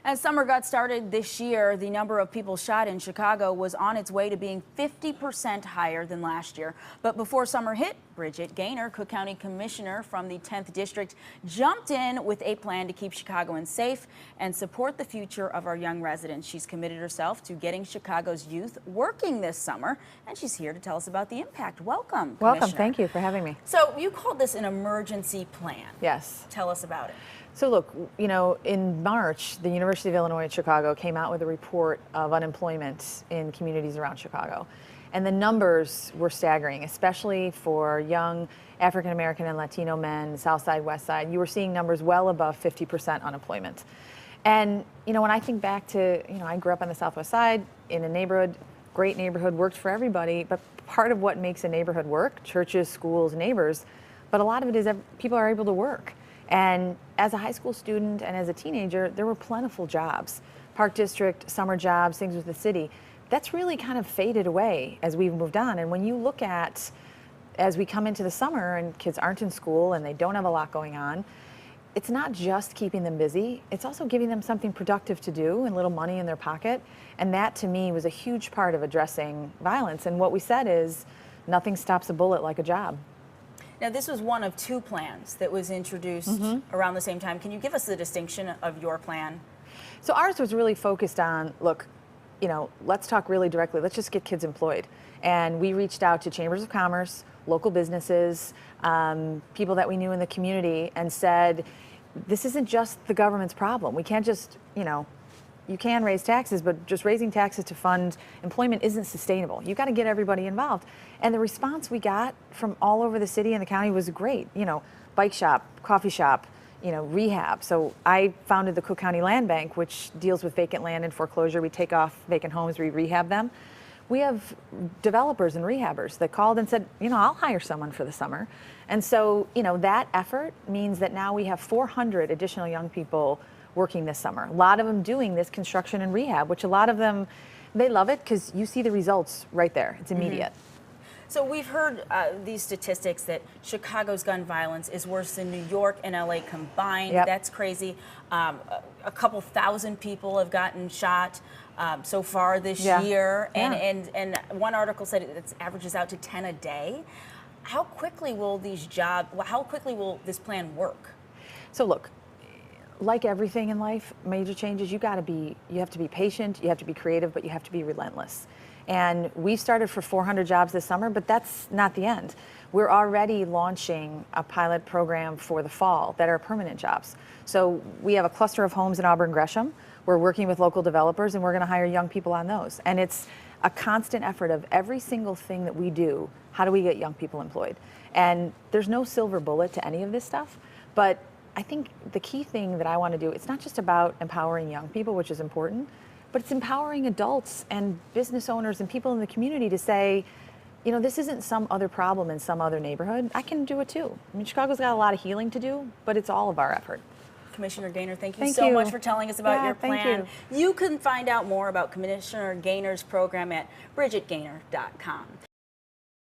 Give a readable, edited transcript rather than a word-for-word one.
As summer got started this year, the number of people shot in Chicago was on its way to being 50% higher than last year. But before summer hit, Bridget Gaynor, Cook County Commissioner from the 10th District, jumped in with a plan to keep Chicagoans safe and support the future of our young residents. She's committed herself to getting Chicago's youth working this summer, and she's here to tell us about the impact. Welcome, Welcome. Thank you for having me. So you called this an emergency plan. Yes. Tell us about it. So look, you know, in March, the University of Illinois at Chicago came out with a report of unemployment in communities around Chicago. And the numbers were staggering, especially for young African American and Latino men, South Side, West Side. You were seeing numbers well above 50% unemployment. And, you know, when I think back to, you know, I grew up on the Southwest Side in a neighborhood, great neighborhood, worked for everybody. But part of what makes a neighborhood work, churches, schools, neighbors, but a lot of it is that people are able to work. And as a high school student and as a teenager, there were plentiful jobs, Park District, summer jobs, things with the city. That's really kind of faded away as we've moved on. And when you look at, as we come into the summer and kids aren't in school and they don't have a lot going on, it's not just keeping them busy, it's also giving them something productive to do and a little money in their pocket. And that to me was a huge part of addressing violence. And what we said is, nothing stops a bullet like a job. Now, this was one of two plans that was introduced around the same time. Can you give us the distinction of your plan? So ours was really focused on, look, you know, let's talk really directly. Let's just get kids employed. And we reached out to chambers of commerce, local businesses, people that we knew in the community, and said, this isn't just the government's problem. We can't just, you know, you can raise taxes, but just raising taxes to fund employment isn't sustainable. You've got to get everybody involved. And the response we got from all over the city and the county was great. You know, bike shop, coffee shop, you know, rehab. So I founded the Cook County Land Bank, which deals with vacant land and foreclosure. We take off vacant homes, we rehab them. We have developers and rehabbers that called and said, you know, I'll hire someone for the summer. And so, you know, that effort means that now we have 400 additional young people working this summer. A lot of them doing this construction and rehab, which a lot of them, they love it because you see the results right there. It's immediate. So we've heard these statistics that Chicago's gun violence is worse than New York and LA combined. Yep. That's crazy. A couple thousand people have gotten shot so far this year. And one article said it averages out to 10 a day. How quickly will how quickly will this plan work? So look, like everything in life, major changes, you have to be patient, you have to be creative, but you have to be relentless. And we started for 400 jobs this summer, but that's not the end. We're already launching a pilot program for the fall that are permanent jobs. So we have a cluster of homes in Auburn Gresham. We're working with local developers and we're going to hire young people on those. And it's a constant effort of every single thing that we do, how do we get young people employed? And there's no silver bullet to any of this stuff, but I think the key thing that I want to do, it's not just about empowering young people, which is important, but it's empowering adults and business owners and people in the community to say, you know, this isn't some other problem in some other neighborhood. I can do it too. I mean, Chicago's got a lot of healing to do, but it's all of our effort. Commissioner Gaynor, thank you so much for telling us about your plan. Thank you. You can find out more about Commissioner Gaynor's program at bridgetgaynor.com.